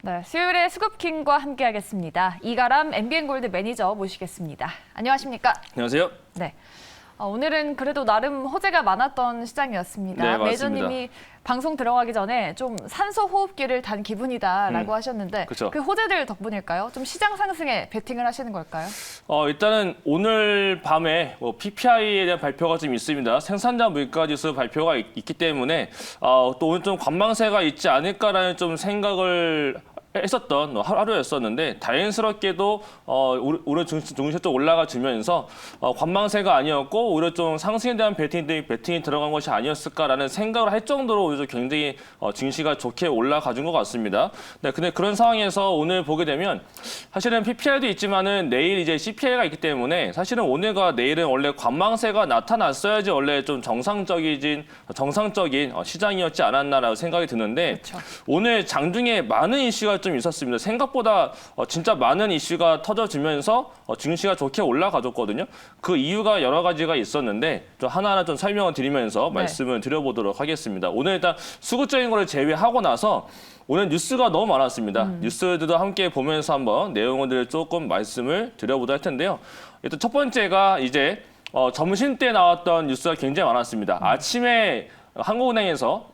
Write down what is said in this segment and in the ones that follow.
네, 수요일에 수급킹과 함께하겠습니다. 이가람 MBN골드 매니저 모시겠습니다. 안녕하십니까? 안녕하세요. 네, 오늘은 그래도 나름 호재가 많았던 시장이었습니다. 네, 맞습니다. 매니저님이 방송 들어가기 전에 좀 산소 호흡기를 단 기분이다라고 하셨는데 그쵸. 그 호재들 덕분일까요? 좀 시장 상승에 베팅을 하시는 걸까요? 일단은 오늘 밤에 PPI에 대한 발표가 좀 있습니다. 생산자 물가지수 발표가 있기 때문에 또 오늘 좀 관망세가 있지 않을까라는 좀 생각을 했었던 하루였었는데 다행스럽게도 오늘 증시 좀 올라가 주면서 관망세가 아니었고 오히려 좀 상승에 대한 베팅이 들어간 것이 아니었을까라는 생각을 할 정도로 오히려 굉장히 증시가 좋게 올라가 준 것 같습니다. 네, 근데 그런 상황에서 오늘 보게 되면 사실은 PPI도 있지만은 내일 이제 CPI가 있기 때문에 사실은 오늘과 내일은 원래 관망세가 나타났어야지 원래 좀 정상적인 시장이었지 않았나라고 생각이 드는데 그렇죠. 오늘 장중에 많은 이슈가 좀 있었습니다. 생각보다 진짜 많은 이슈가 터져지면서 증시가 좋게 올라가줬거든요. 그 이유가 여러 가지가 있었는데 좀 하나하나 좀 설명을 드리면서 말씀을 드려보도록 하겠습니다. 오늘 일단 수급적인 거를 제외하고 나서 오늘 뉴스가 너무 많았습니다. 뉴스들도 함께 보면서 한번 내용들을 조금 말씀을 드려보도록 할 텐데요. 일단 첫 번째가 이제 점심 때 나왔던 뉴스가 굉장히 많았습니다. 아침에 한국은행에서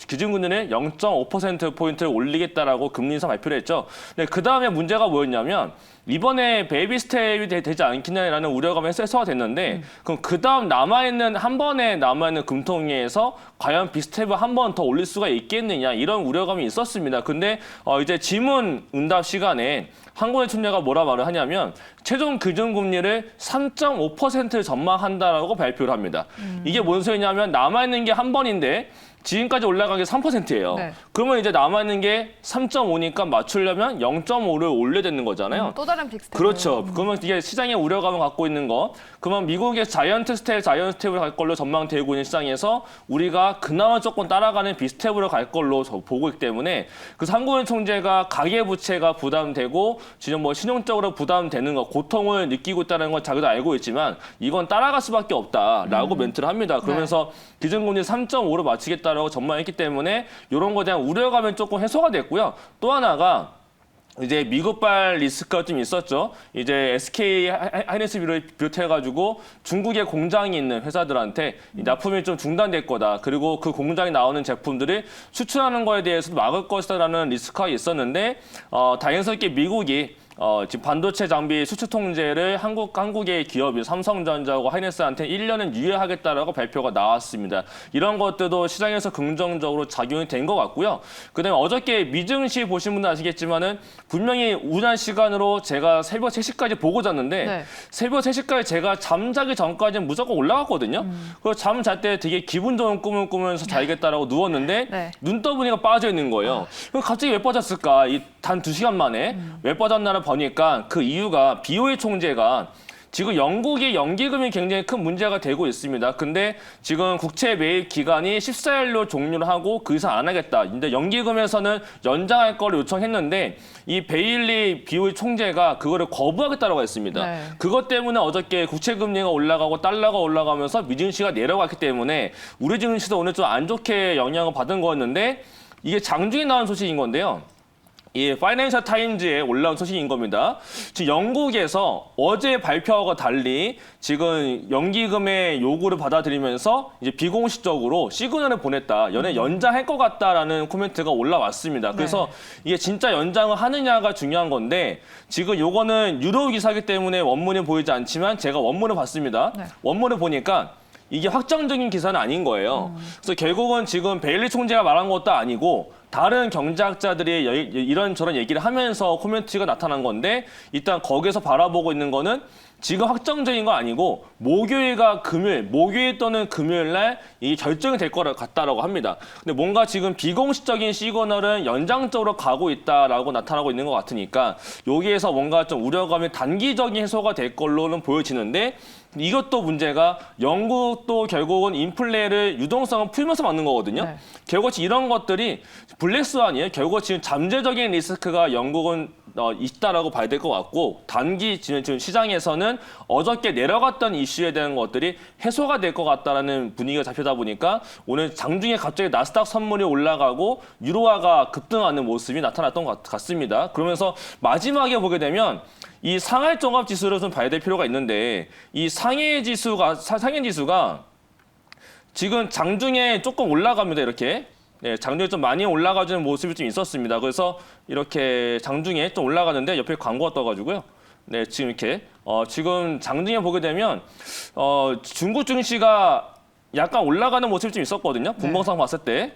기준금리를 0.5%포인트를 올리겠다라고 금리 인상 발표를 했죠. 근데 그 다음에 문제가 뭐였냐면 이번에 베이비 스텝이 되지 않겠냐라는 우려감이 해소가 됐는데 그럼 그 다음 한 번에 남아있는 금통위에서 과연 비스텝을 한 번 더 올릴 수가 있겠느냐 이런 우려감이 있었습니다. 근데 이제 질문 응답 시간에 한국은행 총재가 뭐라 말을 하냐면 최종 기준금리를 3.5% 전망한다라고 발표를 합니다. 이게 뭔 소리냐면 남아있는 게 한 번인데 지금까지 올라간 게 3%예요. 네. 그러면 이제 남아있는 게 3.5니까 맞추려면 0.5를 올려야 되는 거잖아요. 또 다른 빅스텝. 그렇죠. 그러면 이게 시장의 우려감을 갖고 있는 거. 그러면 미국의 자이언트 스텝을 갈 걸로 전망되고 있는 시장에서 우리가 그나마 조금 따라가는 비스텝으로 갈 걸로 보고 있기 때문에 그래서 한국은행 총재가 가계부채가 부담되고 지금 신용적으로 부담되는 거, 고통을 느끼고 있다는 건 자기도 알고 있지만 이건 따라갈 수밖에 없다라고 멘트를 합니다. 그러면서 기준금리 3.5로 맞추겠다라고 전망했기 때문에 이런 거에 대한 우려감은 조금 해소가 됐고요. 또 하나가 이제 미국발 리스크가 좀 있었죠. 이제 SK 하이닉스를 비롯해가지고 중국에 공장이 있는 회사들한테 납품이 좀 중단될 거다. 그리고 그 공장에 나오는 제품들을 수출하는 거에 대해서 막을 것이다라는 리스크가 있었는데 다행스럽게 미국이 지금 반도체 장비 수출 통제를 한국의 기업인 삼성전자하고 하이닉스한테 1년은 유예하겠다라고 발표가 나왔습니다. 이런 것들도 시장에서 긍정적으로 작용이 된 것 같고요. 그다음에 어저께 미증시 보신 분들 아시겠지만은 분명히 우한 시간으로 제가 새벽 3시까지 보고 잤는데 새벽 3시까지 제가 잠자기 전까지는 무조건 올라갔거든요. 그래서 잠 잘 때 되게 기분 좋은 꿈을 꾸면서 자야겠다라고 누웠는데 눈 떠보니까 빠져 있는 거예요. 그럼 갑자기 왜 빠졌을까? 단 2시간 만에 왜 빠졌나를 보니까 그 이유가 BOE 총재가 지금 영국의 연기금이 굉장히 큰 문제가 되고 있습니다. 근데 지금 국채 매입 기간이 14일로 종료를 하고 그 이상 안 하겠다. 근데 연기금에서는 연장할 걸 요청했는데 이 베일리 BOE 총재가 그거를 거부하겠다고 했습니다. 그것 때문에 어저께 국채 금리가 올라가고 달러가 올라가면서 미증시가 내려갔기 때문에 우리 증시도 오늘 좀 안 좋게 영향을 받은 거였는데 이게 장중에 나온 소식인 건데요. 이 파이낸셜 타임즈에 올라온 소식인 겁니다. 지금 영국에서 어제 발표하고 달리 지금 연기금의 요구를 받아들이면서 이제 비공식적으로 시그널을 보냈다. 연장할 것 같다라는 코멘트가 올라왔습니다. 그래서 이게 진짜 연장을 하느냐가 중요한 건데 지금 요거는 유료 기사이기 때문에 원문이 보이지 않지만 제가 원문을 봤습니다. 원문을 보니까 이게 확정적인 기사는 아닌 거예요. 그래서 결국은 지금 베일리 총재가 말한 것도 아니고 다른 경제학자들이 이런저런 얘기를 하면서 코멘트가 나타난 건데 일단 거기서 바라보고 있는 거는 지금 확정적인 거 아니고 목요일 또는 금요일 날 이게 결정이 될 것 같다라고 합니다. 근데 뭔가 지금 비공식적인 시그널은 연장적으로 가고 있다라고 나타나고 있는 것 같으니까 여기에서 뭔가 좀 우려감이 단기적인 해소가 될 걸로는 보여지는데 이것도 문제가 영국도 결국은 인플레를 유동성을 풀면서 막는 거거든요. 결국 이런 것들이 블랙스완이에요. 결국 지금 잠재적인 리스크가 영국은 있다라고 봐야 될 것 같고 단기 지금 시장에서는 어저께 내려갔던 이슈에 대한 것들이 해소가 될 것 같다라는 분위기가 잡히다 보니까 오늘 장중에 갑자기 나스닥 선물이 올라가고 유로화가 급등하는 모습이 나타났던 것 같습니다. 그러면서 마지막에 보게 되면 이 상하이 종합 지수를 좀 봐야 될 필요가 있는데 이 상해 지수가 지금 장중에 조금 올라갑니다. 이렇게. 네, 장중에 좀 많이 올라가주는 모습이 좀 있었습니다. 그래서 이렇게 장중에 좀 올라가는데 옆에 광고가 떠가지고요. 네, 지금 이렇게 지금 장중에 보게 되면 중국 증시가 약간 올라가는 모습이 좀 있었거든요. 분봉상 봤을 때.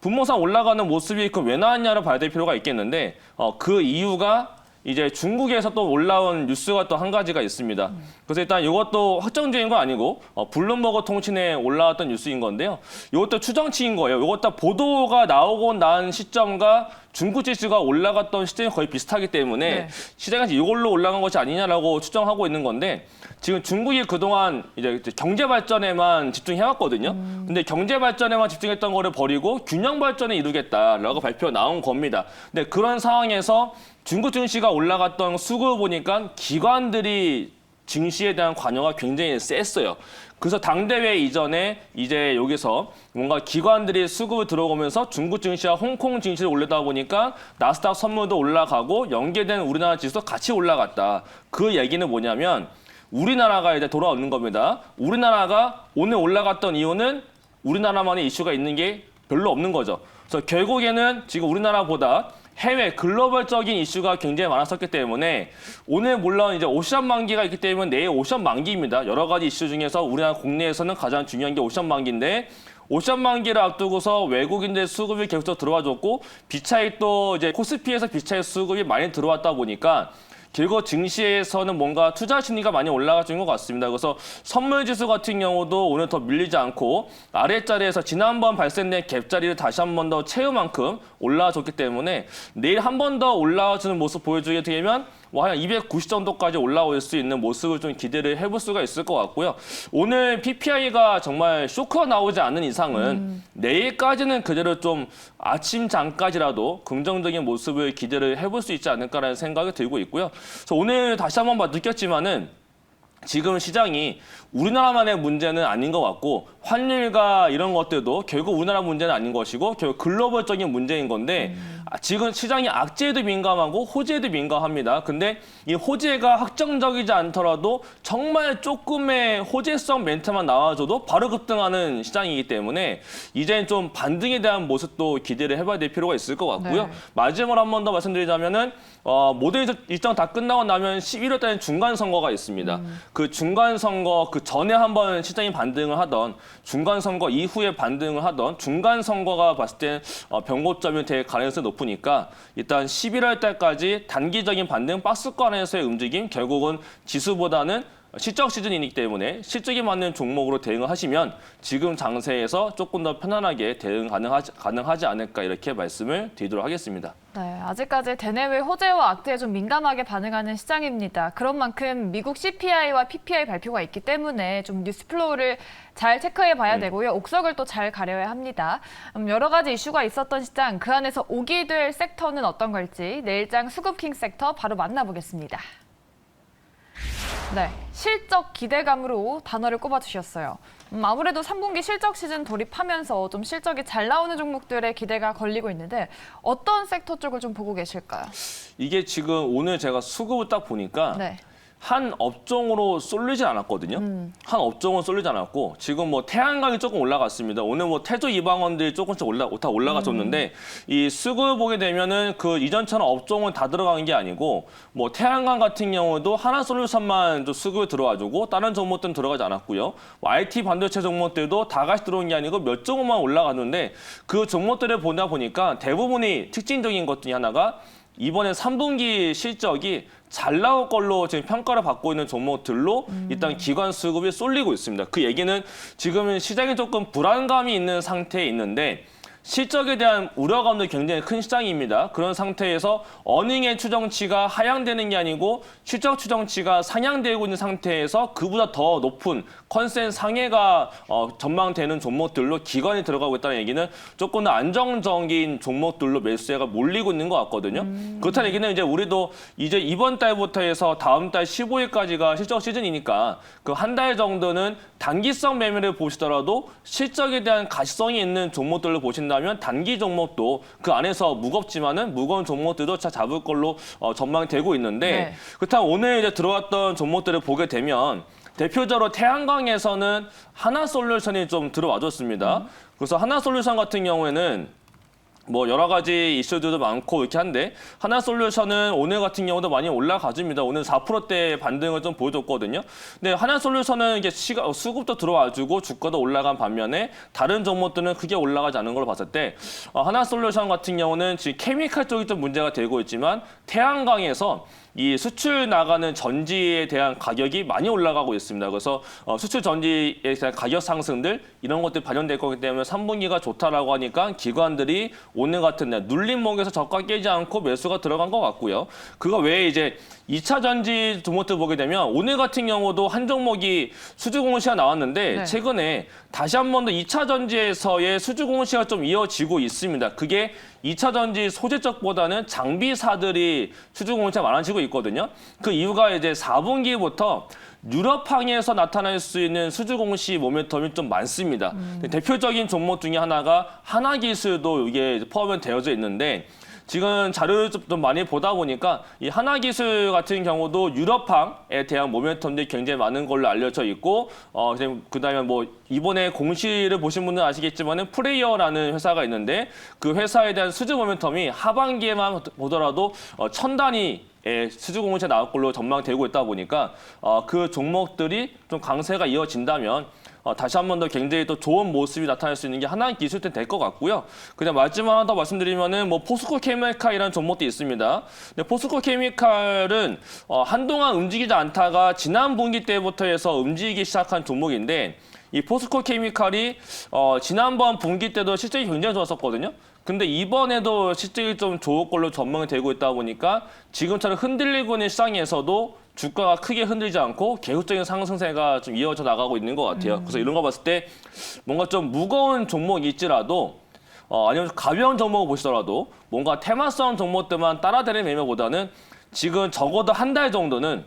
분봉상 올라가는 모습이 그 왜 나왔냐를 봐야 될 필요가 있겠는데 그 이유가 이제 중국에서 또 올라온 뉴스가 또 한 가지가 있습니다. 그래서 일단 이것도 확정적인 건 아니고 블룸버그 통신에 올라왔던 뉴스인 건데요. 이것도 추정치인 거예요. 이것도 보도가 나오고 난 시점과 중국 지수가 올라갔던 시점이 거의 비슷하기 때문에 시장에서 이걸로 올라간 것이 아니냐라고 추정하고 있는 건데 지금 중국이 그동안 이제 경제 발전에만 집중해왔거든요. 근데 경제 발전에만 집중했던 거를 버리고 균형 발전에 이루겠다라고 발표가 나온 겁니다. 근데 그런 상황에서 중국 증시가 올라갔던 수급을 보니까 기관들이 증시에 대한 관여가 굉장히 셌어요. 그래서 당대회 이전에 이제 여기서 뭔가 기관들이 수급을 들어오면서 중국 증시와 홍콩 증시를 올리다 보니까 나스닥 선물도 올라가고 연계된 우리나라 지수도 같이 올라갔다. 그 얘기는 뭐냐면 우리나라가 이제 돌아오는 겁니다. 우리나라가 오늘 올라갔던 이유는 우리나라만의 이슈가 있는 게 별로 없는 거죠. 그래서 결국에는 지금 우리나라보다 해외 글로벌적인 이슈가 굉장히 많았었기 때문에 오늘 물론 이제 오션 만기가 있기 때문에 내일 오션 만기입니다. 여러 가지 이슈 중에서 우리나라 국내에서는 가장 중요한 게 오션 만기인데 오션 만기를 앞두고서 외국인들 수급이 계속 들어와줬고 비차익 또 이제 코스피에서 비차익 수급이 많이 들어왔다 보니까 결국 증시에서는 뭔가 투자 심리가 많이 올라가진 것 같습니다. 그래서 선물 지수 같은 경우도 오늘 더 밀리지 않고 아랫자리에서 지난번 발생된 갭자리를 다시 한 번 더 채울 만큼 올라와줬기 때문에 내일 한 번 더 올라와주는 모습 보여주게 되면 한 290 정도까지 올라올 수 있는 모습을 좀 기대를 해볼 수가 있을 것 같고요. 오늘 PPI가 정말 쇼크가 나오지 않는 이상은 내일까지는 그대로 좀 아침 장까지라도 긍정적인 모습을 기대를 해볼 수 있지 않을까라는 생각이 들고 있고요. 그래서 오늘 다시 한번 느꼈지만은 지금 시장이 우리나라만의 문제는 아닌 것 같고 환율과 이런 것들도 결국 우리나라 문제는 아닌 것이고 결국 글로벌적인 문제인 건데 지금 시장이 악재에도 민감하고 호재에도 민감합니다. 근데 이 호재가 확정적이지 않더라도 정말 조금의 호재성 멘트만 나와줘도 바로 급등하는 시장이기 때문에 이제는 좀 반등에 대한 모습도 기대를 해봐야 될 필요가 있을 것 같고요. 마지막으로 한 번 더 말씀드리자면은 모든 일정 다 끝나고 나면 11월 달에 중간 선거가 있습니다. 그 중간 선거 그 전에 한번 시장이 반등을 하던 중간 선거 이후에 반등을 하던 중간 선거가 봤을 때 변고점이 될 가능성이 높으니까 일단 11월 달까지 단기적인 반등 박스권에서의 움직임 결국은 지수보다는 실적 시즌이기 때문에 실적에 맞는 종목으로 대응을 하시면 지금 장세에서 조금 더 편안하게 대응 가능하지 않을까 이렇게 말씀을 드리도록 하겠습니다. 네, 아직까지 대내외 호재와 악재에 좀 민감하게 반응하는 시장입니다. 그런 만큼 미국 CPI와 PPI 발표가 있기 때문에 좀 뉴스 플로우를 잘 체크해 봐야 되고요. 옥석을 또 잘 가려야 합니다. 여러 가지 이슈가 있었던 시장, 그 안에서 오기 될 섹터는 어떤 걸지 내일장 수급킹 섹터 바로 만나보겠습니다. 네, 실적 기대감으로 단어를 꼽아주셨어요. 아무래도 3분기 실적 시즌 돌입하면서 좀 실적이 잘 나오는 종목들의 기대가 걸리고 있는데 어떤 섹터 쪽을 좀 보고 계실까요? 이게 지금 오늘 제가 수급을 딱 보니까 한 업종으로 쏠리지 않았거든요. 한 업종은 쏠리지 않았고 지금 뭐 태양광이 조금 올라갔습니다. 오늘 뭐 태조 이방원들이 조금씩 다 올라갔었는데 이 수급을 보게 되면은 그 이전처럼 업종은 다 들어간 게 아니고 뭐 태양광 같은 경우도 하나솔루션만 좀 수급이 들어와주고 다른 종목들은 들어가지 않았고요. 뭐 IT 반도체 종목들도 다 같이 들어온 게 아니고 몇 종목만 올라갔는데 그 종목들을 보다 보니까 대부분이 특징적인 것 중에 하나가 이번에 3분기 실적이 잘 나올 걸로 지금 평가를 받고 있는 종목들로 일단 기관 수급이 쏠리고 있습니다. 그 얘기는 지금은 시장에 조금 불안감이 있는 상태에 있는데 실적에 대한 우려감도 굉장히 큰 시장입니다. 그런 상태에서 어닝의 추정치가 하향되는 게 아니고 실적 추정치가 상향되고 있는 상태에서 그보다 더 높은 컨센 상해가 전망되는 종목들로 기관이 들어가고 있다는 얘기는 조금 더 안정적인 종목들로 매수세가 몰리고 있는 것 같거든요. 그렇다는 얘기는 이제 우리도 이제 이번 달부터 해서 다음 달 15일까지가 실적 시즌이니까 그 한 달 정도는 단기성 매매를 보시더라도 실적에 대한 가시성이 있는 종목들로 보신다면 단기 종목도 그 안에서 무겁지만은 무거운 종목들도 잘 잡을 걸로 전망되고 있는데 네. 그렇다면 오늘 이제 들어왔던 종목들을 보게 되면 대표적으로 태양광에서는 하나솔루션이 좀 들어와줬습니다. 그래서 하나솔루션 같은 경우에는 뭐 여러 가지 이슈들도 많고 이렇게 한데 하나솔루션은 오늘 같은 경우도 많이 올라가줍니다. 오늘 4%대 반등을 좀 보여줬거든요. 근데 하나솔루션은 이게 수급도 들어와주고 주가도 올라간 반면에 다른 종목들은 크게 올라가지 않은 걸로 봤을 때 하나솔루션 같은 경우는 지금 케미칼 쪽이 좀 문제가 되고 있지만 태양광에서 이 수출 나가는 전지에 대한 가격이 많이 올라가고 있습니다. 그래서 수출 전지에 대한 가격 상승들 이런 것들이 반영될 거기 때문에 3분기가 좋다라고 하니까 기관들이 오늘 같은 날 눌림목에서 저가 깨지 않고 매수가 들어간 것 같고요. 그거 외에 이제 2차 전지 종목들 보게 되면 오늘 같은 경우도 한 종목이 수주 공시가 나왔는데 네. 최근에 다시 한 번 더 2차 전지에서의 수주 공시가 좀 이어지고 있습니다. 그게 2차 전지 소재 쪽보다는 장비사들이 수주 공시가 많아지고 있거든요. 그 이유가 이제 4분기부터 유럽항에서 나타날 수 있는 수주 공시 모멘텀이 좀 많습니다. 대표적인 종목 중에 하나가 하나기술도 이게 포함이 되어져 있는데 지금 자료를 좀 많이 보다 보니까 이 하나기술 같은 경우도 유럽항에 대한 모멘텀들이 굉장히 많은 걸로 알려져 있고 그다음에 뭐 이번에 공시를 보신 분들은 아시겠지만은 프레이어라는 회사가 있는데 그 회사에 대한 수주 모멘텀이 하반기에만 보더라도 1000단위 수주 공시가 나올 걸로 전망되고 있다 보니까 그 종목들이 좀 강세가 이어진다면 다시 한 번 더 굉장히 또 좋은 모습이 나타날 수 있는 게 하나의 기술点될 것 같고요. 그냥 마지막 하나 더 말씀드리면은 뭐 포스코 케미칼이라는 종목도 있습니다. 근데 포스코 케미칼은 한동안 움직이지 않다가 지난 분기 때부터 해서 움직이기 시작한 종목인데 이 포스코 케미칼이 지난번 분기 때도 실적이 굉장히 좋았었거든요. 근데 이번에도 실적이 좀 좋을 걸로 전망이 되고 있다 보니까 지금처럼 흔들리고 있는 시장에서도 주가가 크게 흔들리지 않고 계속적인 상승세가 좀 이어져 나가고 있는 것 같아요. 그래서 이런 거 봤을 때 뭔가 좀 무거운 종목이 있지라도 아니면 가벼운 종목을 보시더라도 뭔가 테마성 종목들만 따라다니는 매매보다는 지금 적어도 한 달 정도는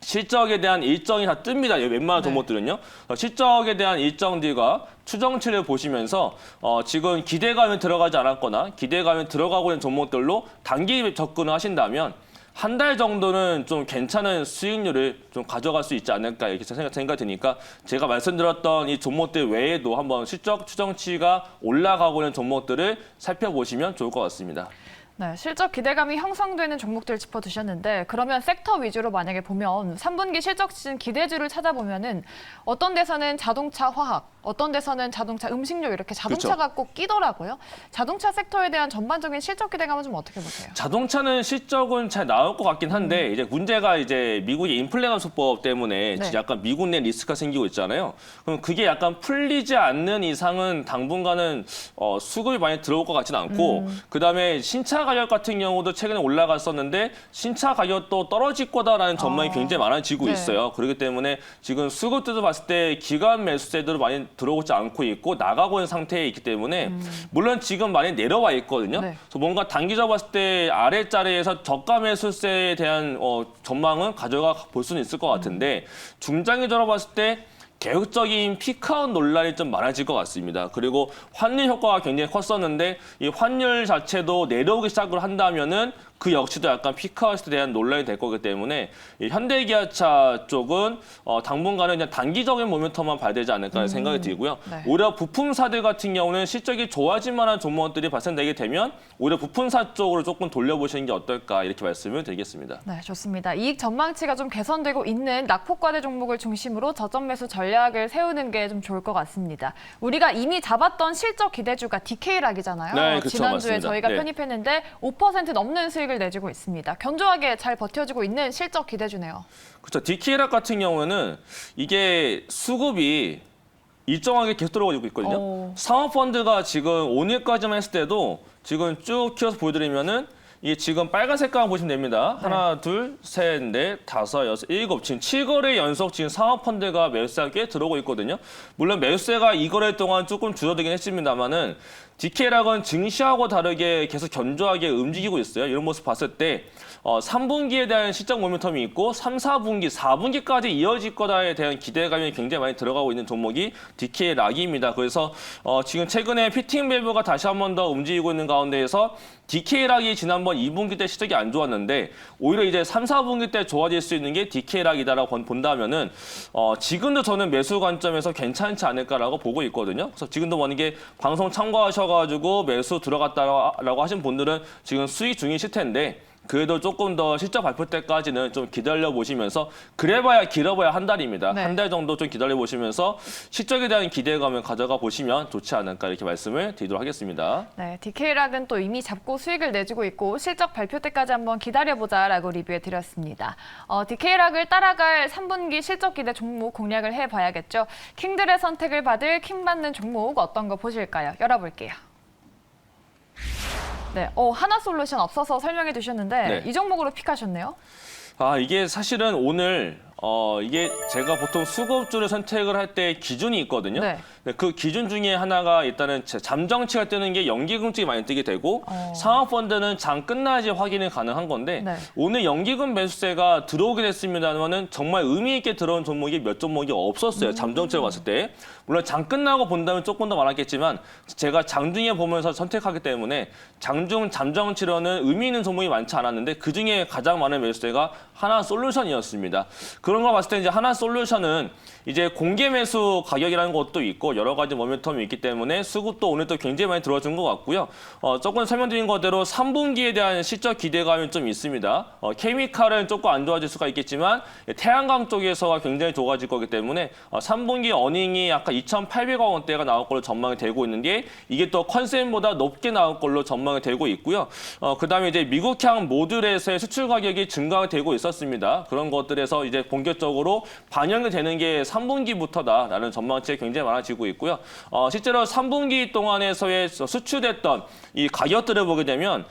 실적에 대한 일정이 다 뜹니다. 웬만한 종목들은요. 실적에 대한 일정들과 추정치를 보시면서 지금 기대감이 들어가지 않았거나 기대감이 들어가고 있는 종목들로 단기 접근을 하신다면 한 달 정도는 좀 괜찮은 수익률을 좀 가져갈 수 있지 않을까 이렇게 생각이 드니까 제가 말씀드렸던 이 종목들 외에도 한번 실적 추정치가 올라가고 있는 종목들을 살펴보시면 좋을 것 같습니다. 네, 실적 기대감이 형성되는 종목들 짚어주셨는데 그러면 섹터 위주로 만약에 보면 3분기 실적 시즌 기대주를 찾아보면은 어떤 데서는 자동차 화학, 어떤 데서는 자동차 음식료 이렇게 자동차가 꼭 끼더라고요. 자동차 섹터에 대한 전반적인 실적 기대감은 좀 어떻게 보세요? 자동차는 실적은 잘 나올 것 같긴 한데 이제 문제가 이제 미국의 인플레 감소법 때문에 네. 약간 미국 내 리스크가 생기고 있잖아요. 그럼 그게 약간 풀리지 않는 이상은 당분간은 수급이 많이 들어올 것 같지는 않고 그다음에 신차 가격 같은 경우도 최근에 올라갔었는데 신차 가격도 떨어질 거다라는 전망이 굉장히 많아지고 네. 있어요. 그렇기 때문에 지금 수급들도 봤을 때 기관 매수세들이 많이 들어오지 않고 있고 나가고 있는 상태에 있기 때문에 물론 지금 많이 내려와 있거든요. 네. 그래서 뭔가 단기적으로 봤을 때 아래자리에서 저가 매수세에 대한 전망은 가져가 볼 수는 있을 것 같은데 중장기적으로 봤을 때 계획적인 피크아웃 논란이 좀 많아질 것 같습니다. 그리고 환율 효과가 굉장히 컸었는데 이 환율 자체도 내려오기 시작을 한다면은 그 역시도 약간 피크아웃에 대한 논란이 될 거기 때문에 이 현대기아차 쪽은 당분간은 그냥 단기적인 모멘텀만 봐야 되지 않을까 생각이 들고요. 네. 오히려 부품사들 같은 경우는 실적이 좋아질 만한 종목들이 발생되게 되면 오히려 부품사 쪽으로 조금 돌려보시는 게 어떨까 이렇게 말씀을 드리겠습니다. 네, 좋습니다. 이익 전망치가 좀 개선되고 있는 낙폭과대 종목을 중심으로 저점 매수 전략을 세우는 게 좀 좋을 것 같습니다. 우리가 이미 잡았던 실적 기대주가 DK락이잖아요. 네, 그렇죠. 지난주에 맞습니다. 저희가 네. 편입했는데 5% 넘는 수익을 내주고 있습니다. 견조하게 잘 버텨주고 있는 실적 기대주네요. 그렇죠. DK락 같은 경우는 이게 수급이 일정하게 계속 들어가고 있거든요. 오. 상업펀드가 지금 오늘까지만 했을 때도 지금 쭉 키워서 보여드리면은 이게 지금 빨간 색깔 보시면 됩니다. 네. 하나, 둘, 셋, 넷, 다섯, 여섯, 일곱. 지금 7거래 연속 지금 상업펀드가 매수세가 꽤 들어오고 있거든요. 물론 매수세가 이 거래 동안 조금 줄어들긴 했습니다만은 DK락은 증시하고 다르게 계속 견조하게 움직이고 있어요. 이런 모습 봤을 때 3분기에 대한 시장 모멘텀이 있고 3, 4분기, 4분기까지 이어질 거다에 대한 기대감이 굉장히 많이 들어가고 있는 종목이 DK락입니다. 그래서 지금 최근에 피팅 밸브가 다시 한 번 더 움직이고 있는 가운데에서 DK락이 지난번 2분기 때 시작이 안 좋았는데 오히려 이제 3, 4분기 때 좋아질 수 있는 게 DK락이다라고 본다면은 지금도 저는 매수 관점에서 괜찮지 않을까라고 보고 있거든요. 그래서 지금도 만약에 방송 참고하셔가지고 매수 들어갔다라고 하신 분들은 지금 수익 중이실 텐데 그래도 조금 더 실적 발표 때까지는 좀 기다려 보시면서 그래봐야 길어봐야 한 달입니다. 네. 한 달 정도 좀 기다려 보시면서 실적에 대한 기대감을 가져가 보시면 좋지 않을까 이렇게 말씀을 드리도록 하겠습니다. 네, DK락은 또 이미 잡고 수익을 내주고 있고 실적 발표 때까지 한번 기다려보자라고 리뷰해 드렸습니다. DK락을 따라갈 3분기 실적 기대 종목 공략을 해봐야겠죠. 킹들의 선택을 받을 킹 받는 종목 어떤 거 보실까요? 열어볼게요. 네, 하나솔루션 앞서서 설명해 주셨는데 네. 이 종목으로 픽하셨네요. 이게 사실은 오늘 이게 제가 보통 수급주를 선택을 할 때 기준이 있거든요. 네. 그 기준 중에 하나가 일단은 잠정치가 뜨는 게 연기금증이 많이 뜨게 되고 상업펀드는 장 끝나야지 확인이 가능한 건데 네. 오늘 연기금 매수세가 들어오게 됐습니다만은 정말 의미 있게 들어온 종목이 몇 종목이 없었어요. 잠정치를 봤을 때. 물론 장 끝나고 본다면 조금 더 많았겠지만 제가 장중에 보면서 선택하기 때문에 장중 잠정치로는 의미 있는 종목이 많지 않았는데 그중에 가장 많은 매수세가 하나솔루션이었습니다. 그런 거 봤을 때 이제 하나솔루션은 이제 공개 매수 가격이라는 것도 있고 여러 가지 모멘텀이 있기 때문에 수급도 오늘 또 굉장히 많이 들어준 것 같고요. 조금 설명드린 것대로 3분기에 대한 실적 기대감이 좀 있습니다. 케미칼은 조금 안 좋아질 수가 있겠지만 태양광 쪽에서가 굉장히 좋아질 거기 때문에 3분기 어닝이 아까 2,800억 원대가 나올 걸로 전망이 되고 있는 게 이게 또 컨센보다 높게 나올 걸로 전망이 되고 있고요. 그다음에 이제 미국향 모듈에서의 수출 가격이 증가가 되고 있었습니다. 그런 것들에서 이제 본격적으로 반영이 되는 게 3분기부터다라는 전망치가 굉장히 많아지고 있고요. 실제로 3분기 동안에서의 수출됐던 이 가격들을 보게 되면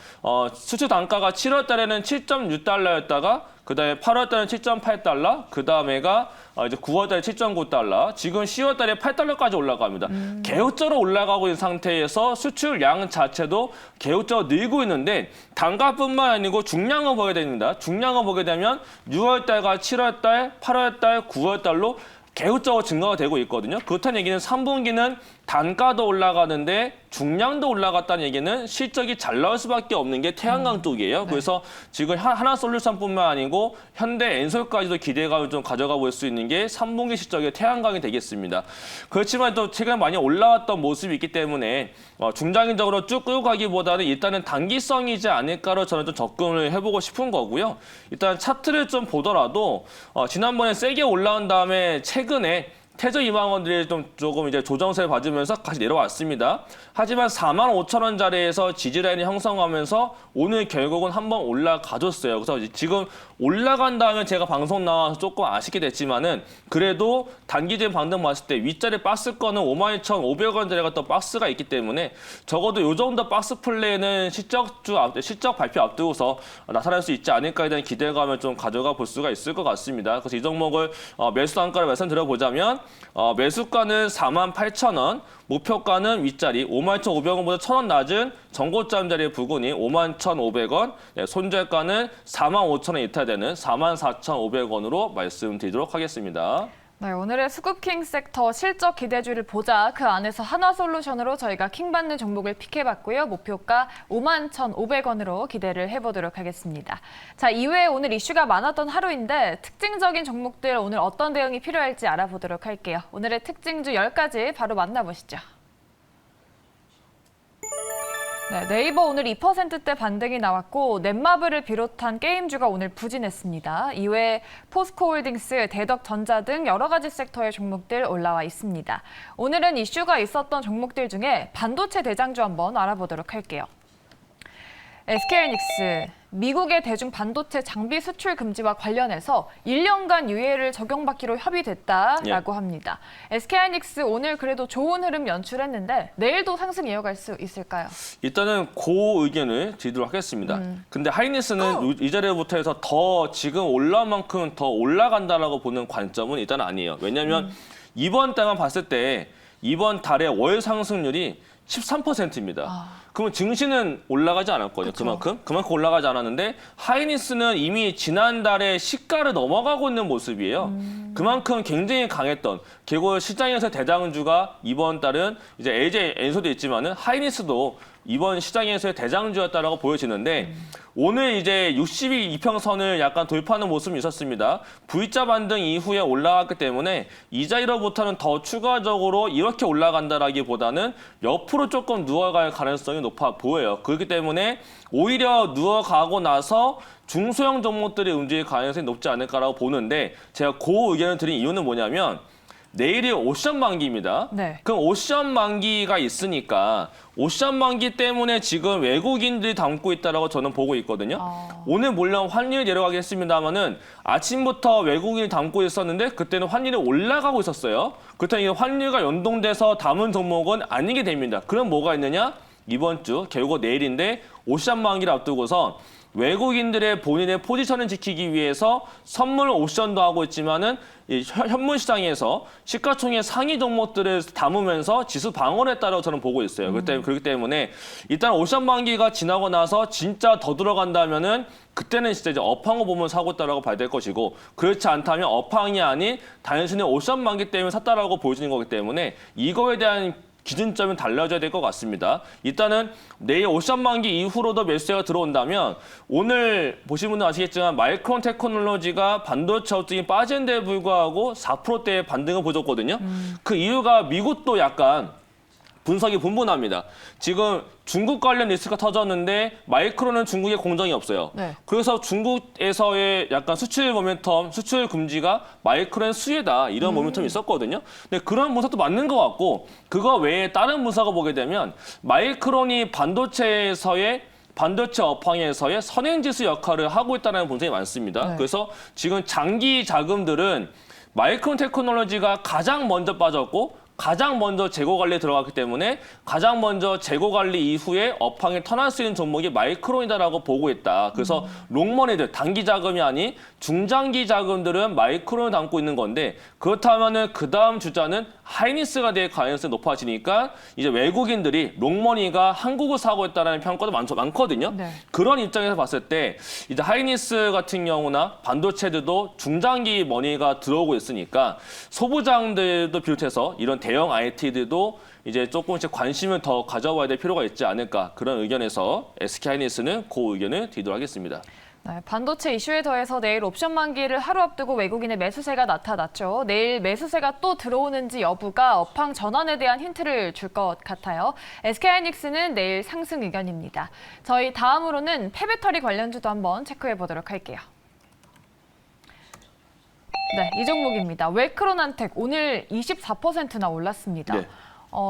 수출 단가가 7월 달에는 7.6달러였다가 그다음에 8월 달에 7.8달러, 그다음에가 이제 9월 달에 7.9달러, 지금 10월 달에 8달러까지 올라갑니다. 계속적으로 올라가고 있는 상태에서 수출량 자체도 계속적으로 늘고 있는데 단가뿐만 아니고 중량을 보게 됩니다. 중량을 보게 되면 6월 달과 7월 달, 8월 달, 9월 달로 계속적으로 증가가 되고 있거든요. 그렇다는 얘기는 3분기는 단가도 올라가는데 중량도 올라갔다는 얘기는 실적이 잘 나올 수밖에 없는 게 태양광 쪽이에요. 네. 그래서 지금 하나솔루션뿐만 아니고 현대 엔솔까지도 기대감을 좀 가져가 볼 수 있는 게 3분기 실적의 태양광이 되겠습니다. 그렇지만 또 최근에 많이 올라왔던 모습이 있기 때문에 중장기적으로 쭉 끌고 가기보다는 일단은 단기성이지 않을까로 저는 좀 접근을 해보고 싶은 거고요. 일단 차트를 좀 보더라도 지난번에 세게 올라온 다음에 최근에 최저 2만 원들이 조금 이제 조정세를 받으면서 다시 내려왔습니다. 하지만 4만 5천 원짜리에서 지지라인이 형성하면서 오늘 결국은 한번 올라가줬어요. 그래서 지금 올라간 다음에 제가 방송 나와서 조금 아쉽게 됐지만은 그래도 단기적인 방등 봤을 때 윗자리 박스권은 52,500원짜리가 또 박스가 있기 때문에 적어도 이 정도 박스 플레이는 실적 발표 앞두고서 나타날 수 있지 않을까에 대한 기대감을 좀 가져가 볼 수가 있을 것 같습니다. 그래서 이 종목을 매수 단가를 말씀드려보자면 매수가는 48,000원, 목표가는 윗자리 51,500원보다 1,000원 낮은 전고점 자리의 부근이 51,500원, 손절가는 45,000원 이탈되는 44,500원으로 말씀드리도록 하겠습니다. 네, 오늘의 수급킹 섹터 실적 기대주를 보자. 그 안에서 하나솔루션으로 저희가 킹받는 종목을 픽해봤고요. 목표가 51,500원으로 기대를 해보도록 하겠습니다. 자, 이외에 오늘 이슈가 많았던 하루인데 특징적인 종목들 오늘 어떤 대응이 필요할지 알아보도록 할게요. 오늘의 특징주 10가지 바로 만나보시죠. 네, 네이버 오늘 2%대 반등이 나왔고 넷마블을 비롯한 게임주가 오늘 부진했습니다. 이외에 포스코홀딩스, 대덕전자 등 여러 가지 섹터의 종목들 올라와 있습니다. 오늘은 이슈가 있었던 종목들 중에 반도체 대장주 한번 알아보도록 할게요. SK하이닉스, 미국의 대중 반도체 장비 수출 금지와 관련해서 1년간 유예를 적용받기로 협의됐다라고 합니다. SK하이닉스 오늘 그래도 좋은 흐름 연출했는데 내일도 상승 이어갈 수 있을까요? 일단은 그 의견을 드리도록 하겠습니다. 근데 하이닉스는 이 자리부터 해서 더 지금 올라온 만큼 더 올라간다라고 보는 관점은 일단 아니에요. 왜냐하면 이번 달만 봤을 때 이번 달의 월 상승률이 13%입니다. 그러면 증시는 올라가지 않았거든요. 그만큼 올라가지 않았는데 하이닉스는 이미 지난달에 시가를 넘어가고 있는 모습이에요. 그만큼 굉장히 강했던 결국 시장에서 대장주가 이번 달은 이제 LG 엔소도 있지만은 하이닉스도 이번 시장에서의 대장주였다라고 보여지는데 오늘 이제 60일 이평선을 약간 돌파하는 모습이 있었습니다. V자 반등 이후에 올라갔기 때문에 이 자리로부터는 더 추가적으로 이렇게 올라간다라기보다는 옆으로 조금 누워갈 가능성이 높아 보여요. 그렇기 때문에 오히려 누워가고 나서 중소형 종목들이 움직일 가능성이 높지 않을까라고 보는데 제가 그 의견을 드린 이유는 뭐냐면 내일이 옵션 만기입니다. 네. 그럼 옵션 만기가 있으니까 옵션 만기 때문에 지금 외국인들이 담고 있다라고 저는 보고 있거든요. 오늘 물론 환율이 내려가긴 했습니다만은 아침부터 외국인이 담고 있었는데 그때는 환율이 올라가고 있었어요. 그렇다면 이 환율과 연동돼서 담은 종목은 아니게 됩니다. 그럼 뭐가 있느냐? 이번 주 결국 내일인데 옵션 만기를 앞두고서 외국인들의 본인의 포지션을 지키기 위해서 선물 옵션도 하고 있지만은 이 현물 시장에서 시가총액 상위 종목들을 담으면서 지수 방어를 했다고 저는 보고 있어요. 그렇기 때문에 일단 옵션 만기가 지나고 나서 진짜 더 들어간다면은 그때는 진짜 이제 업황을 보면 사고 있다라고 봐야 될 것이고 그렇지 않다면 업황이 아닌 단순히 옵션 만기 때문에 샀다라고 보여지는 거기 때문에 이거에 대한 기준점은 달라져야 될 것 같습니다. 일단은 내일 옵션 만기 이후로도 매수세가 들어온다면 오늘 보신 분들 아시겠지만 마이크론 테크놀로지가 반도체 업종이 빠진 데에 불구하고 4%대의 반등을 보였거든요. 그 이유가 미국도 약간 분석이 분분합니다. 지금 중국 관련 리스크가 터졌는데 마이크론은 중국에 공장이 없어요. 네. 그래서 중국에서의 약간 수출 모멘텀, 수출 금지가 마이크론 수혜다 이런 모멘텀이 있었거든요. 근데 그런 분석도 맞는 것 같고 그거 외에 다른 분석을 보게 되면 마이크론이 반도체에서의 반도체 업황에서의 선행지수 역할을 하고 있다는 분석이 많습니다. 네. 그래서 지금 장기 자금들은 마이크론 테크놀로지가 가장 먼저 빠졌고 가장 먼저 재고 관리에 들어갔기 때문에 가장 먼저 재고 관리 이후에 업황에 턴할 수 있는 종목이 마이크론이다라고 보고 있다. 그래서 롱머니들, 단기 자금이 아닌 중장기 자금들은 마이크론을 담고 있는 건데 그렇다면은 그 다음 주자는 하이닉스가 될 가능성이 높아지니까 이제 외국인들이 롱머니가 한국을 사고 있다는 평가도 많거든요. 네. 그런 입장에서 봤을 때 이제 하이닉스 같은 경우나 반도체들도 중장기 머니가 들어오고 있으니까 소부장들도 비롯해서 이런 대형 IT들도 이제 조금씩 관심을 더 가져봐야 될 필요가 있지 않을까 그런 의견에서 SK하이닉스는 그 의견을 드리도록 하겠습니다. 네, 반도체 이슈에 더해서 내일 옵션 만기를 하루 앞두고 외국인의 매수세가 나타났죠. 내일 매수세가 또 들어오는지 여부가 업황 전환에 대한 힌트를 줄 것 같아요. SK하이닉스는 내일 상승 의견입니다. 저희 다음으로는 폐배터리 관련주도 한번 체크해 보도록 할게요. 네, 이 종목입니다. 웰크론한텍 오늘 24%나 올랐습니다. 네.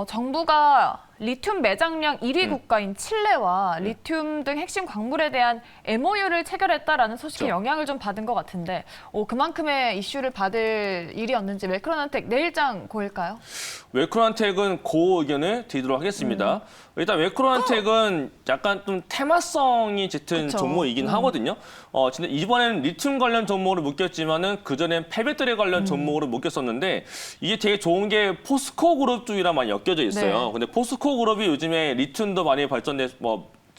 정부가 리튬 매장량 1위 국가인 칠레와 리튬 등 핵심 광물에 대한 MOU를 체결했다라는 소식에 그렇죠. 영향을 좀 받은 것 같은데 그만큼의 이슈를 받을 일이었는지 웰크론한텍 내일장 고일까요? 웰크론한텍은 그 의견을 드리도록 하겠습니다. 일단 웰크론한텍은 약간 좀 테마성이 짙은 그쵸. 종목이긴 하거든요. 진짜 이번에는 리튬 관련 종목으로 묶였지만은 그전엔 폐배터리 관련 종목으로 묶였었는데 이게 되게 좋은 게 포스코 그룹 쪽이랑 많이 엮여져 있어요. 네. 근데 포스코 그룹이 요즘에 리튬도 많이 발전돼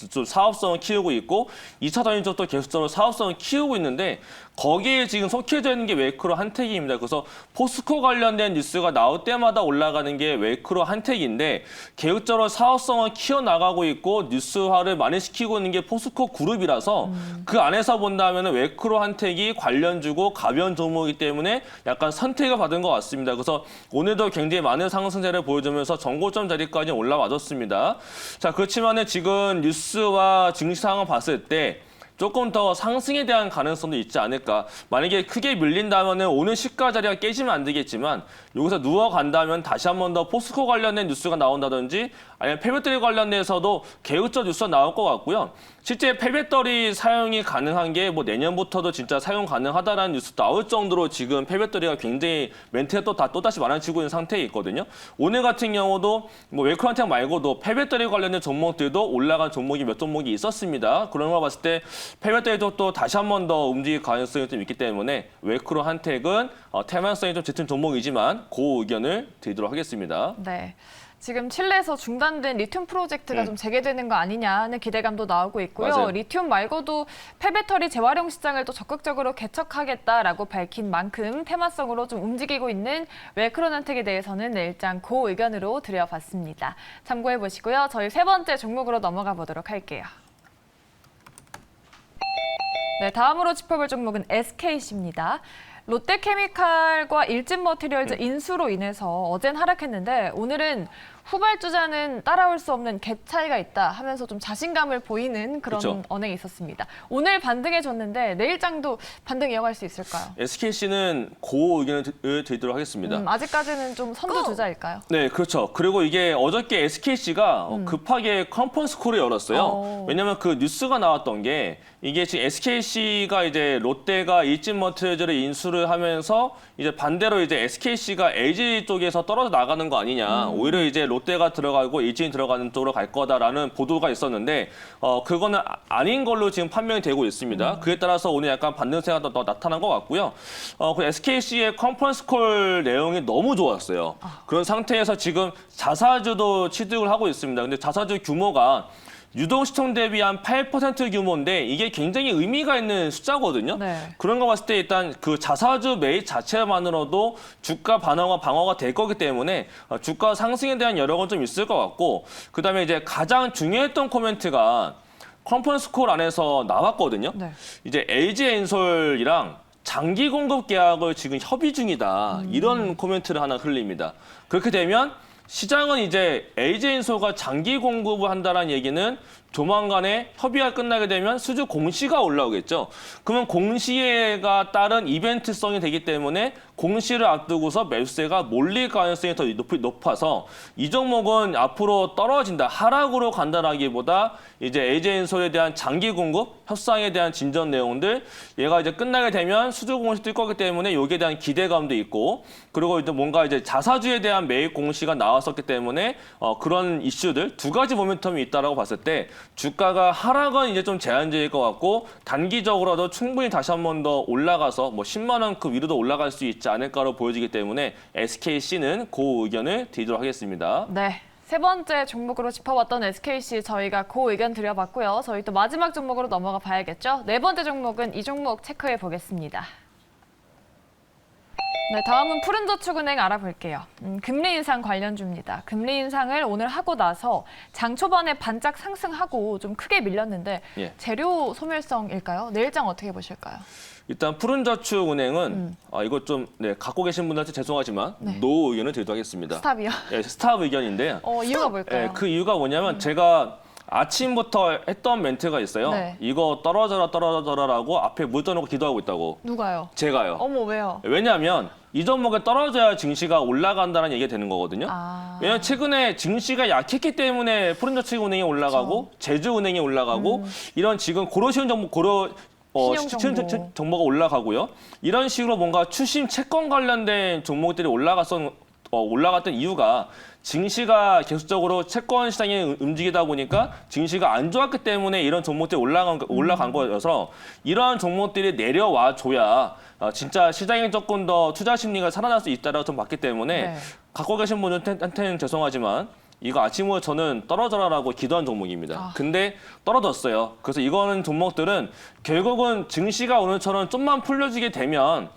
좀 사업성을 키우고 있고 2차 전지 쪽도 계속적으로 사업성을 키우고 있는데 거기에 지금 속해져 있는 게 웰크론한텍입니다. 그래서 포스코 관련된 뉴스가 나올 때마다 올라가는 게 웰크론한텍인데 계획적으로 사업성을 키워나가고 있고 뉴스화를 많이 시키고 있는 게 포스코 그룹이라서 그 안에서 본다면 웰크론한텍이 관련주고 가벼운 종목이기 때문에 약간 선택을 받은 것 같습니다. 그래서 오늘도 굉장히 많은 상승세를 보여주면서 정고점 자리까지 올라와줬습니다. 자, 그렇지만은 지금 뉴스와 증시 상황을 봤을 때 조금 더 상승에 대한 가능성도 있지 않을까. 만약에 크게 밀린다면 오늘 시가 자리가 깨지면 안 되겠지만 여기서 누워간다면 다시 한 번 더 포스코 관련된 뉴스가 나온다든지 아니면 폐배터리 관련돼서도 개혁적 뉴스가 나올 것 같고요. 실제 폐배터리 사용이 가능한 게 뭐 내년부터도 진짜 사용 가능하다라는 뉴스 나올 정도로 지금 폐배터리가 굉장히 멘트가 또다시 많아지고 있는 상태에 있거든요. 오늘 같은 경우도 뭐 웰크론텍 말고도 폐배터리 관련된 종목들도 올라간 종목이 몇 종목이 있었습니다. 그런 걸 봤을 때 폐배터리도 또 다시 한 번 더 움직일 가능성이 좀 있기 때문에 웰크론텍은 태만성이 좀 짙은 종목이지만 그 의견을 드리도록 하겠습니다. 네. 지금 칠레에서 중단된 리튬 프로젝트가 좀 재개되는 거 아니냐는 기대감도 나오고 있고요. 맞아요. 리튬 말고도 폐배터리 재활용 시장을 또 적극적으로 개척하겠다라고 밝힌 만큼 테마성으로 좀 움직이고 있는 웰크론텍에 대해서는 일단 그 의견으로 드려봤습니다. 참고해 보시고요. 저희 세 번째 종목으로 넘어가 보도록 할게요. 네, 다음으로 짚어볼 종목은 SKC입니다. 롯데케미칼과 일진머티리얼즈 인수로 인해서 어젠 하락했는데 오늘은 후발주자는 따라올 수 없는 갭 차이가 있다 하면서 좀 자신감을 보이는 그런 그렇죠. 언행이 있었습니다. 오늘 반등해줬는데 내일장도 반등 이어갈 수 있을까요? SKC는 그 의견을 드리도록 하겠습니다. 아직까지는 좀 선두주자일까요? 네, 그렇죠. 그리고 이게 어저께 SKC가 급하게 컨퍼런스 콜을 열었어요. 왜냐하면 그 뉴스가 나왔던 게 이게 지금 SKC가 이제 롯데가 일진머티리얼즈를 인수를 하면서 이제 반대로 이제 SKC가 LG 쪽에서 떨어져 나가는 거 아니냐. 오히려 이제 롯데가 들어가고 일진이 들어가는 쪽으로 갈 거다라는 보도가 있었는데 그거는 아닌 걸로 지금 판명이 되고 있습니다. 그에 따라서 오늘 약간 반등세가 더 나타난 것 같고요. 그 SKC의 컨퍼런스 콜 내용이 너무 좋았어요. 그런 상태에서 지금 자사주도 취득을 하고 있습니다. 근데 자사주 규모가 유동시총 대비 한 8% 규모인데 이게 굉장히 의미가 있는 숫자거든요. 네. 그런 거 봤을 때 일단 그 자사주 매입 자체만으로도 주가 반영과 방어가 될 거기 때문에 주가 상승에 대한 여력은 좀 있을 것 같고 그다음에 이제 가장 중요했던 코멘트가 컨퍼런스 콜 안에서 나왔거든요. 네. 이제 LG엔솔이랑 장기 공급 계약을 지금 협의 중이다. 이런 코멘트를 하나 흘립니다. 그렇게 되면 시장은 이제 LG엔솔가 장기 공급을 한다는 얘기는 조만간에 협의가 끝나게 되면 수주 공시가 올라오겠죠. 그러면 공시가 따른 이벤트성이 되기 때문에 공시를 앞두고서 매수세가 몰릴 가능성이 더 높아서 이 종목은 앞으로 떨어진다, 하락으로 간다라기보다 이제 LG엔솔에 대한 장기 공급, 협상에 대한 진전 내용들 얘가 이제 끝나게 되면 수주 공시 뜰 거기 때문에 여기에 대한 기대감도 있고 그리고 이제 뭔가 이제 자사주에 대한 매입 공시가 나왔었기 때문에 그런 이슈들 두 가지 모멘텀이 있다라고 봤을 때 주가가 하락은 이제 좀 제한적일 것 같고 단기적으로도 충분히 다시 한 번 더 올라가서 뭐 10만 원급 위로도 올라갈 수 있지 않을까로 보여지기 때문에 SKC는 그 의견을 드리도록 하겠습니다. 네. 세 번째 종목으로 짚어봤던 SKC 저희가 그 의견 드려봤고요. 저희 또 마지막 종목으로 넘어가 봐야겠죠. 네 번째 종목은 이 종목 체크해 보겠습니다. 네, 다음은 푸른저축은행 알아볼게요. 금리 인상 관련주입니다. 금리 인상을 오늘 하고 나서 장 초반에 반짝 상승하고 좀 크게 밀렸는데 예. 재료 소멸성일까요? 내일장 어떻게 보실까요? 일단 푸른저축은행은 이거 좀 갖고 계신 분들한테 죄송하지만 노 의견을 드리도록 하겠습니다. 스탑이요? 예, 스탑 의견인데 이유가 뭘까요? 예, 그 이유가 뭐냐면 제가 아침부터 했던 멘트가 있어요. 네. 이거 떨어져라라고 앞에 물 떠놓고 기도하고 있다고. 누가요? 제가요. 어머, 왜요? 왜냐하면 이 종목에 떨어져야 증시가 올라간다는 얘기가 되는 거거든요. 왜냐면 최근에 증시가 약했기 때문에 푸른저축은행이 올라가고 제주은행이 올라가고 이런 지금 고로시온 정보 신용 정보가 올라가고요. 이런 식으로 뭔가 추심 채권 관련된 종목들이 올라갔던 이유가 증시가 계속적으로 채권 시장이 움직이다 보니까 증시가 안 좋았기 때문에 이런 종목들이 올라간 거여서 이러한 종목들이 내려와 줘야 진짜 시장에 조금 더 투자 심리가 살아날 수 있다라고 좀 봤기 때문에 갖고 계신 분들한테는 죄송하지만 이거 아침으로 저는 떨어져라라고 기도한 종목입니다. 근데 떨어졌어요. 그래서 이거는 종목들은 결국은 증시가 오늘처럼 좀만 풀려지게 되면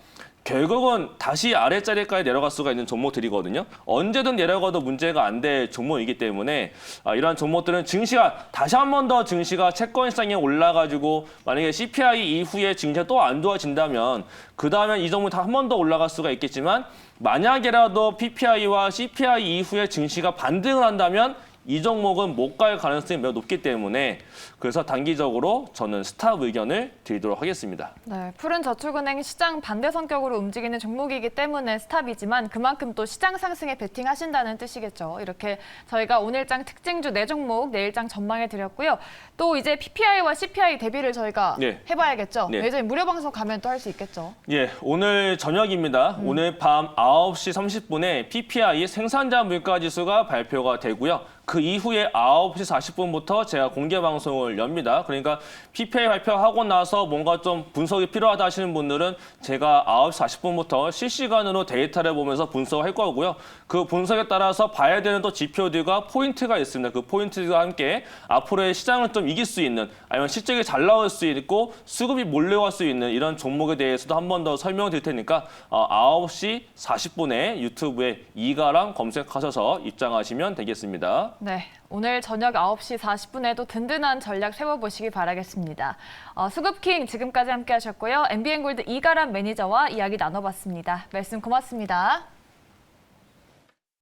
결국은 다시 아랫자리까지 내려갈 수가 있는 종목들이거든요. 언제든 내려가도 문제가 안 될 종목이기 때문에 이러한 종목들은 증시가 다시 한 번 더 증시가 채권 시장에 올라가지고 만약에 CPI 이후에 증시가 또 안 좋아진다면 그 다음에 이 종목이 한 번 더 올라갈 수가 있겠지만 만약에라도 PPI와 CPI 이후에 증시가 반등을 한다면 이 종목은 못 갈 가능성이 매우 높기 때문에 그래서 단기적으로 저는 스탑 의견을 드리도록 하겠습니다. 네, 푸른저축은행 시장 반대 성격으로 움직이는 종목이기 때문에 스탑이지만 그만큼 또 시장 상승에 베팅하신다는 뜻이겠죠. 이렇게 저희가 오늘장 특징주 4종목 내일장 전망해 드렸고요. 또 이제 PPI와 CPI 대비를 저희가 네. 해봐야겠죠. 네. 예전에 무료 방송 가면 또 할 수 있겠죠. 예, 오늘 저녁입니다. 오늘 밤 9시 30분에 PPI 생산자 물가지수가 발표가 되고요. 그 이후에 9시 40분부터 제가 공개 방송을 엽니다. 그러니까 PPI 발표하고 나서 뭔가 좀 분석이 필요하다 하시는 분들은 제가 9시 40분부터 실시간으로 데이터를 보면서 분석을 할 거고요. 그 분석에 따라서 봐야 되는 또 지표들과 포인트가 있습니다. 그 포인트들과 함께 앞으로의 시장을 좀 이길 수 있는 아니면 실적이 잘 나올 수 있고 수급이 몰려갈 수 있는 이런 종목에 대해서도 한 번 더 설명을 드릴 테니까 9시 40분에 유튜브에 이가랑 검색하셔서 입장하시면 되겠습니다. 네, 오늘 저녁 9시 40분에도 든든한 전략 세워보시기 바라겠습니다. 수급킹 지금까지 함께 하셨고요. MBN골드 이가람 매니저와 이야기 나눠봤습니다. 말씀 고맙습니다.